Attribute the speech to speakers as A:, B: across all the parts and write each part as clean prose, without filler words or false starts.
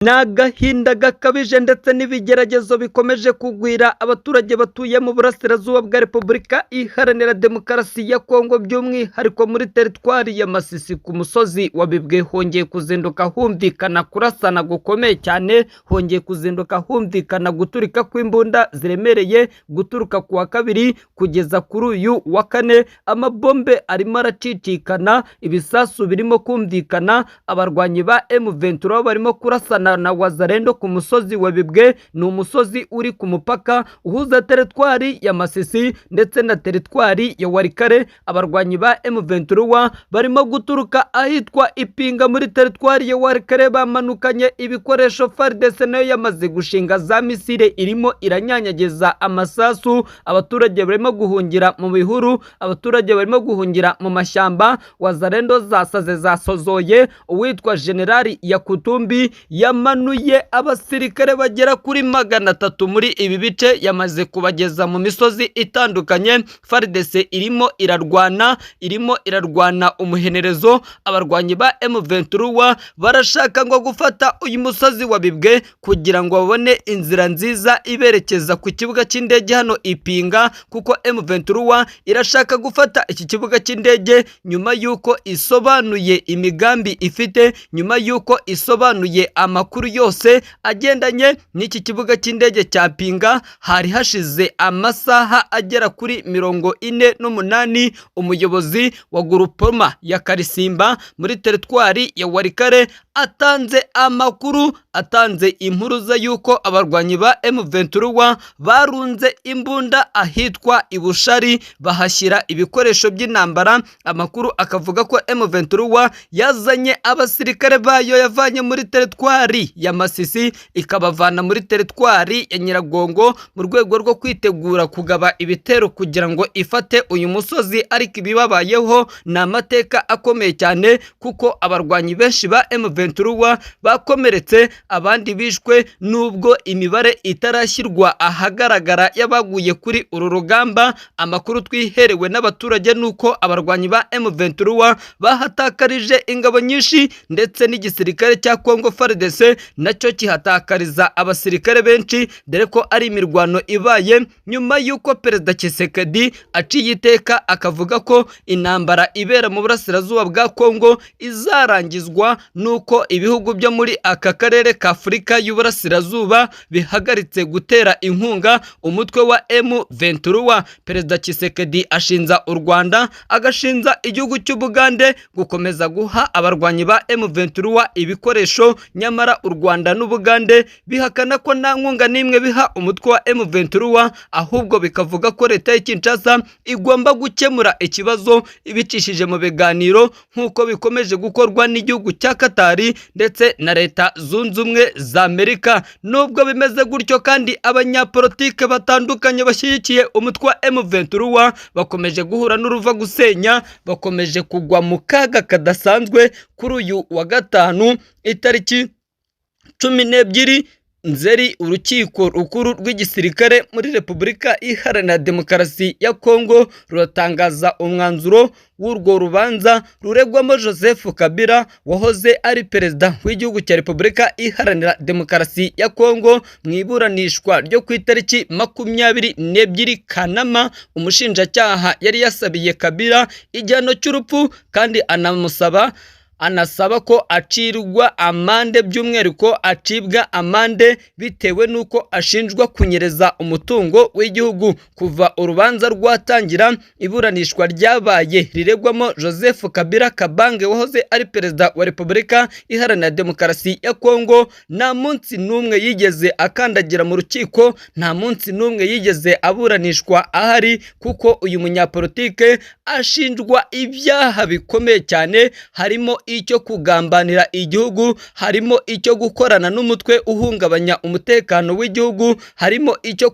A: n'agahinda gakabije ndetse n'ibigeragezo bikomeje kugwira abaturage batuye mu burasirazuba bwa Repubulika Iharanira Demokarasi ya Kongo, by'umwihariko muri teritwari ya Masisi ku musozi wa Bibwe. Hongeye kuzinduka humvikana kurasana gukomeye cyane, hongeye kuzinduka humvikana guturika kw'imbunda ziremereye guturuka ku wa kabiri kugeza kuri uyu wa kane. Amabombe arimo aracicikana, ibisasu birimo kumvikana, abarwanyi ba M23 barimo kurasana na Wazalendo ku musozi wa Bibwe. Ni umusozi uri ku mupaka uhuza teritwari ya Masisi ndetse na teritwari ya Warikare. Abarwanyi ba M23 barimo guturuka ahitwa Ipinga muri teritwari ya Warikare, bamanukanye ibikoresho. FARDC nayo yamaze gushinga za misile irimo iranyanyagiza amasasu. Abaturage barimo guhungira mu bihuru, abaturage barimo guhungira mu mashyamba. Wazalendo zasaze zasozoye. Uwitwa Generali Yakutumbi yamanuye abasirikare bagera kuri 300 muri ibi bice, yamaze kubageza mu misozi itandukanye. FARDC irimo irarwana umuhenerezo. Abarwanyi ba M23 barashaka ngo gufata uyu musozi wa Bibwe kugira ngo babone inzira nziza iberekeza ku kibuga cy'indege hano Ipinga, kuko M23 irashaka gufata iki kibuga cy'indege nyuma yuko isobanuye imigambi ifite, nyuma yuko isobanuye amakuru yose agendanye n'iki kibuga cy'indege cya Pinga. Hari hashize amasaha agera kuri 48 umuyobozi wa Grupoma ya Karisimba muri teritwari ya Warikare atanze amakuru, atanze impuruza yuko abarwanyi ba M23 barunze imbunda ahitwa Ibushari, bahashyira ibikoresho by'intambara. Amakuru akavuga ko M23 yazanye abasirikare bayo, yavanye muri teritwari ya Masisi ikabavana muri teritwari ya Nyiragongo mu rwego rwo kwitegura kugaba ibitero kugira ngo ifate uyu musozi. Ariko ibibabayeho ni amateka akomeye cyane, kuko abarwanyi benshi ba M23 bakomeretse, abandi bishwe, nubwo imibare itarashyirwa ahagaragara y'abaguye kuri uru rugamba. Amakuru twiherewe n'abaturage nuko abarwanyi ba M23 bahatakarije ingabo nyinshi, ndetse n'igisirikare cya Kongo FARDC nacyo kihatakariza abasirikare benshi, dore ko ari imirwano ibaye nyuma yuko Perezida Tshisekedi aciye iteka akavuga ko intambara ibera mu burasirazuba bwa Kongo izarangizwa nuko ibihugu byo muri aka karere ka Afurika y'Uburasirazuba bihagaritse gutera inkunga umutwe wa M23. Perezida Tshisekedi ashinza u Rwanda, agashinza igihugu cy'Ubugande gukomeza guha abarwanyi ba M23 ibikoresho, nyamara u Rwanda n'Ubugande bihakana ko nta nkunga n'imwe biha umutwe wa M23, ahubwo bikavuga ko leta ya Kinshasa igomba gukemura ikibazo ibicishije mu biganiro, nk'uko bikomeje gukorwa n'igihugu cya Katari ndetse na Leta Zunze Ubumwe za Amerika. Nubwo bimeze gutyo kandi, abanyapolitike batandukanye bashyigikiye umutwe wa M23 bakomeje guhura n'uruva gusenya, bakomeje kugwa mu kaga kadasanzwe. Kuri uyu wa gatanu itariki 12 Nzeri, urukiko rukuru rw'igisirikare muri Repubulika Iharanira Demokarasi ya Kongo ruratangaza umwanzuro w'urwo rubanza ruregwamo Joseph Kabila, wahoze ari perezida w'igihugu cya Repubulika Iharanira Demokarasi ya Kongo. Mu iburanishwa ryo ku itariki 22 Kanama, umushinjacyaha yari yasabiye Kabila igihano cy'urupfu, kandi anasaba ko acirwa amande, by'umwihariko acibwa amande bitewe nuko ashinjwa kunyereza umutungo w'igihugu. Kuva urubanza rwatangira, iburanishwa ryabaye riregwamo Joseph Kabila Kabange, wahoze ari perezida wa Repubulika Iharanira Demokarasi ya Kongo, nta munsi n'umwe yigeze akandagira mu rukiko, nta munsi n'umwe yigeze aburanishwa ahari, kuko uyu munyapolitike ashinjwa ibyaha bikomeye cyane, harimo icyo kugambanira igihugu, harimo icyo gukorana n'umutwe uhungabanya umutekano w'igihugu, harimo icyo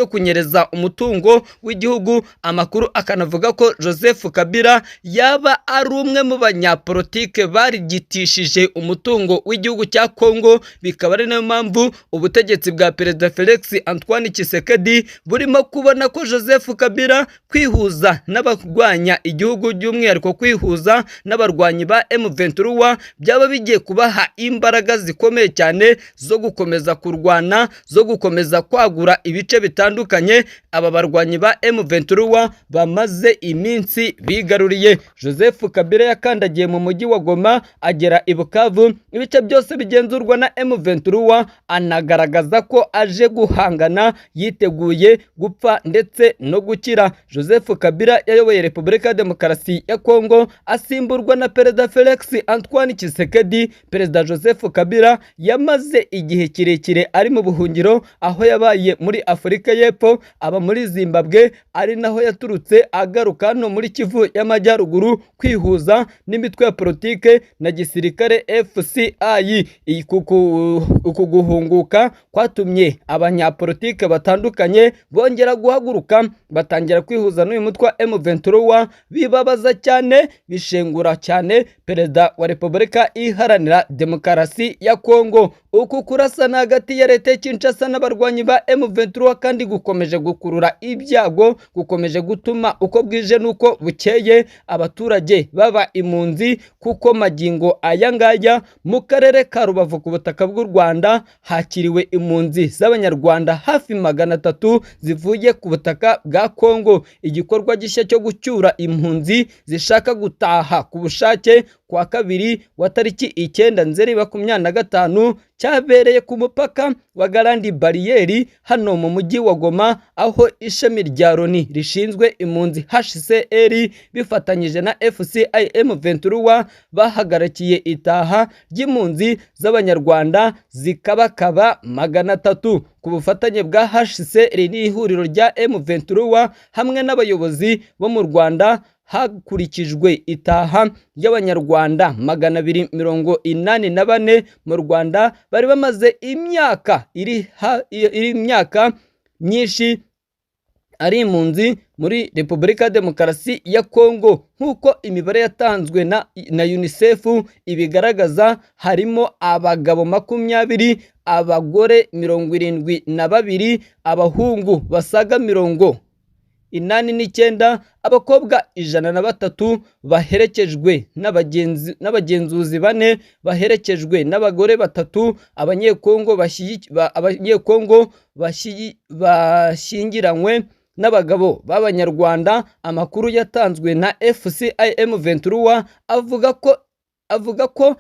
A: kunyereza umutungo w'igihugu. Amakuru akanavuga ko Joseph Kabila yaba ari umwe mu banyapolitike barigitishije umutungo w'igihugu cya Kongo, bikaba ari nayo mpamvu ubutegetsi bwa Perezida Felix Antoine Tshisekedi burimo kubona ko Joseph Kabila kwihuza n'abarwanya igihugu, by'umwihariko kwihuza n'abarwanyi ba M23 byaba bigiye kubaha imbaraga zikomeye cyane zo gukomeza kurwana, zo gukomeza kwagura ibice bitandukanye aba barwanyi ba M23 bamaze iminsi bigaruriye. Joseph Kabila yakandagiye mu mujyi wa Goma agera i Bukavu, ibice byose bigenzurwa na M23, anagaragaza ko aje guhangana, yiteguye gupfa ndetse no gukira. Joseph Kabila yayoboye Repubulika ya Demokarasi ya Kongo asimburwa na Perezida Felix Antoine Tshisekedi. Perezida Joseph Kabila yamaze igihe kirekire ari mu buhungiro, aho yabaye muri Afurika y'Epfo, aba muri Zimbabwe, ari naho yaturutse agaruka hano muri Kivu y'Amajyaruguru kwihuza n'imitwe ya politike na gisirikare FCI. Uku guhunguka kwatumye abanyapolitike batandukanye bongera guhaguruka batangira kwihuza n'uyu mutwe wa M23, bibabaza cyane, bishengura cyane Perezida wa Repubulika Iharanira Demokarasi ya Kongo. Uku kurasana hagati ya leta Kinshasa n'abarwanyi ba M23 kandi gukomeje gukurura ibyago, gukomeje gutuma uko bwije nuko bukeye abaturage baba impunzi, kuko magingo aya ngaya mu karere ka Rubavu ku butaka bw'u Rwanda hakiriwe impunzi z'abanyarwanda hafi 300 zivuye ku butaka bwa Kongo. Igikorwa gishya cyo gucyura impunzi zishaka gutaha ku bushake kwa kabiri wa tariki 9 Nzeri 2025 cyabereye ku mupaka wa Garandi Bariyeri hano mu mujyi wa Goma, aho ishami rya Loni rishinzwe impunzi HCR bifatanyije na FCIM 23 bahagarakiye itaha ry'impunzi z'abanyarwanda zikabakaba 300 ku bufatanye bwa HCR n'ihuriro rya M23 hamwe n'abayobozi bo mu Rwanda. Hakurikijwe itaha y'abanyarwanda 284 mu Rwanda bari bamaze imyaka imyaka myinshi ari impunzi muri Repubulika ya Demokarasi ya Kongo. Nk'uko imibare yatanzwe na UNICEF ibigaragaza, harimo abagabo 20, abagore 72, abahungu basaga 89, abakobwa 103 baherekejwe n'abagenzuzi 4, baherekejwe n'abagore 3, abanyekongo bashyingiranywe n'abagabo b'abanyarwanda. Amakuru yatanzwe na FCIM 23 avuga ko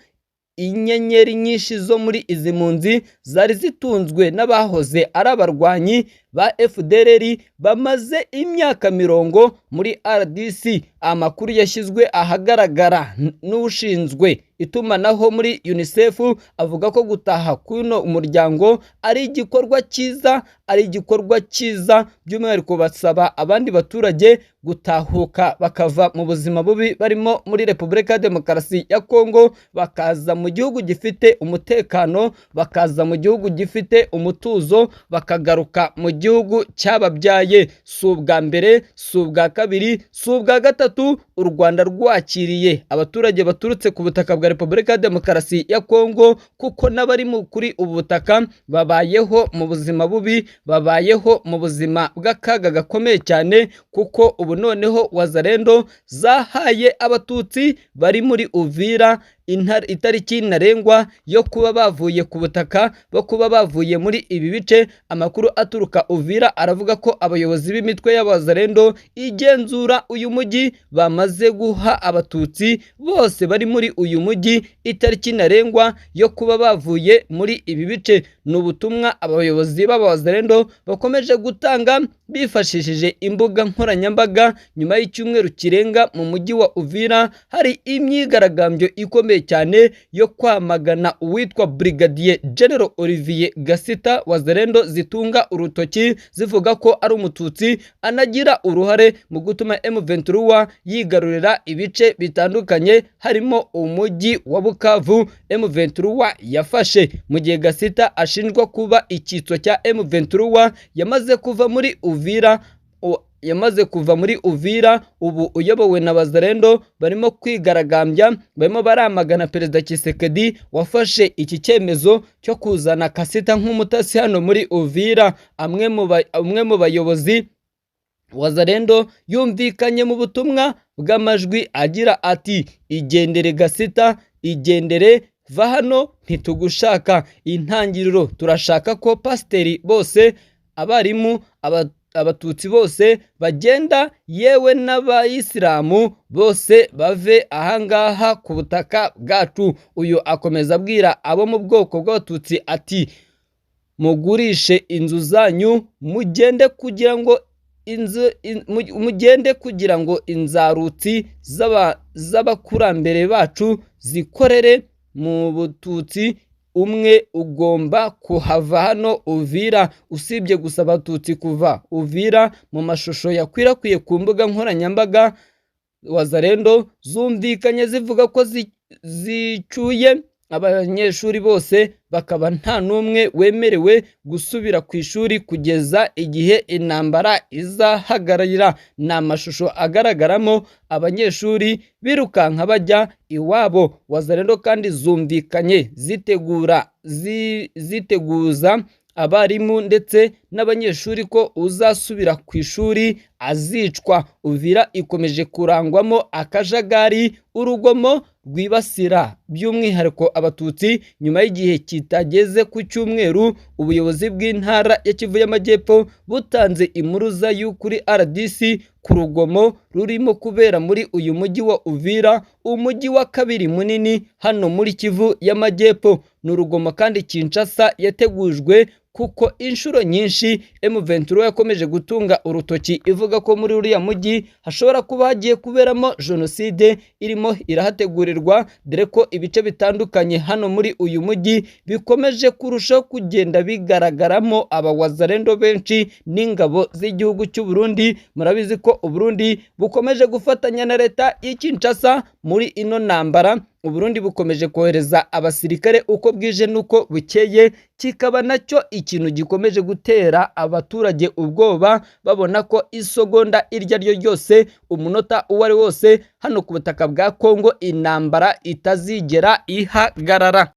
A: inyenyeri nyinshi zo muri izi mpunzi zari zitunzwe n'abahoze ari abarwanyi ba FDLR bamaze imyaka 10 muri RDC. Amakuru yashyizwe ahagaragara n'ushinzwe itumanaho muri UNICEF avuga ko gutaha kuno umuryango ari igikorwa cyiza, by'umwihariko basaba abandi baturage gutahuka bakava mu buzima bubi barimo muri Repubulika ya Demokarasi ya Kongo, bakaza mu gihugu gifite umutekano, bakaza mu gihugu gifite umutuzo, bakagaruka mu gihugu cyababyaye. Si ubwa mbere, si ubwa kabiri, si ubwa gatatu u Rwanda rwakiriye abaturage baturutse ku butaka bwa Repubulika ya Demokarasi ya Kongo, kuko n'abari kuri ubu butaka babayeho mu buzima bubi, babayeho mu buzima bw'akaga gakomeye cyane, kuko ubu noneho Wazalendo zahaye abatutsi bari muri Uvira itariki ntarengwa yo kuba bavuye ku butaka, bo kuba bavuye muri ibi bice. Amakuru aturuka Uvira aravuga ko abayobozi b'imitwe y'Abazalendo igenzura uyu mujyi bamaze guha abatutsi bose bari muri uyu mujyi itariki ntarengwa yo kuba bavuye muri ibi bice. Ni ubutumwa abayobozi b'Abazalendo bakomeje gutanga bifashishije imbuga nkoranyambaga nyuma y'icyumweru kirenga mu mujyi wa Uvira hari imyigaragambyo ikomeye cyane yo kwamagana uwitwa Brigadier General Olivier Gasita. Wazalendo zitunga urutoki zivuga ko ari umututsi anagira uruhare mu gutuma M23 yigarurira ibice bitandukanye harimo umujyi wa Bukavu M23 yafashe, mu gihe Gasita ashinjwa kuba icyitso cya M23 yamaze kuva muri Uvira ubu uyobowe na Wazalendo barimo kwigaragambya, barimo baramagana Perezida Tshisekedi wafashe iki cyemezo cyo kuzana Kasita nk'umutasi hano muri Uvira. Amwe mu bayobozi Wazalendo yumvikanye mu butumwa bw'amajwi agira ati igendere Gasita, igendere, va hano ntitugushaka. Intangiriro turashaka ko pasiteri bose, abarimu, abatutsi bose bagenda, yewe n'abayisilamu bose bave ahangaha ku butaka bwacu. Uyu akomeza abwira abo mu bwoko bw'abatutsi ati mugurishe inzu zanyu, mugende kugira ngo inzarutsi z'abakurambere bacu zikorere mu bututsi. Umwe ugomba kuhava hano Uvira. Usibye gusa abatutsi kuva Uvira, mu mashusho yakwirakwiye ku mbuga nkoranyambaga, Wazalendo zumvikanye zivuga ko zicuye abanyeshuri bose, bakaba nta n'umwe wemerewe gusubira ku ishuri kugeza igihe intambara izahagararira. Ni amashusho agaragaramo abanyeshuri birukanka bajya iwabo. Wazalendo kandi zumvikanye ziteguza abarimu ndetse n'abanyeshuri ko uzasubira ku ishuri azicwa. Uvira ikomeje kurangwamo akajagari, urugomo rwibasira by'umwihariko abatutsi. Nyuma y'igihe kitageze ku cyumweru, ubuyobozi bw'intara ya Kivu y'Amajyepfo butanze impuruza y'ukuri RDC ku rugomo rurimo kubera muri uyu mujyi wa Uvira, umujyi wa kabiri munini hano muri Kivu y'Amajyepfo. Ni urugomo kandi Kinshasa yategujwe, kuko inshuro nyinshi M23 yakomeje gutunga urutoki ivuga ko muri uriya mujyi hashobora kuba hagiye kuberamo jenoside irimo irahategurirwa, dore ko ibice bitandukanye hano muri uyu mujyi bikomeje kurushaho kugenda bigaragaramo abawazalendo benshi n'ingabo z'igihugu cy'u Burundi. Murabizi ko u Burundi bukomeje gufatanya na leta y'i Kinshasa muri ino ntambara. U Burundi bukomeje kohereza abasirikare uko bwije nuko bukeye, kikaba nacyo ikintu gikomeje gutera abaturage ubwoba, babona ko isogonda iryo ari ryo ryose, umunota uwo ari wose hano ku butaka bwa Kongo intambara itazigera ihagarara.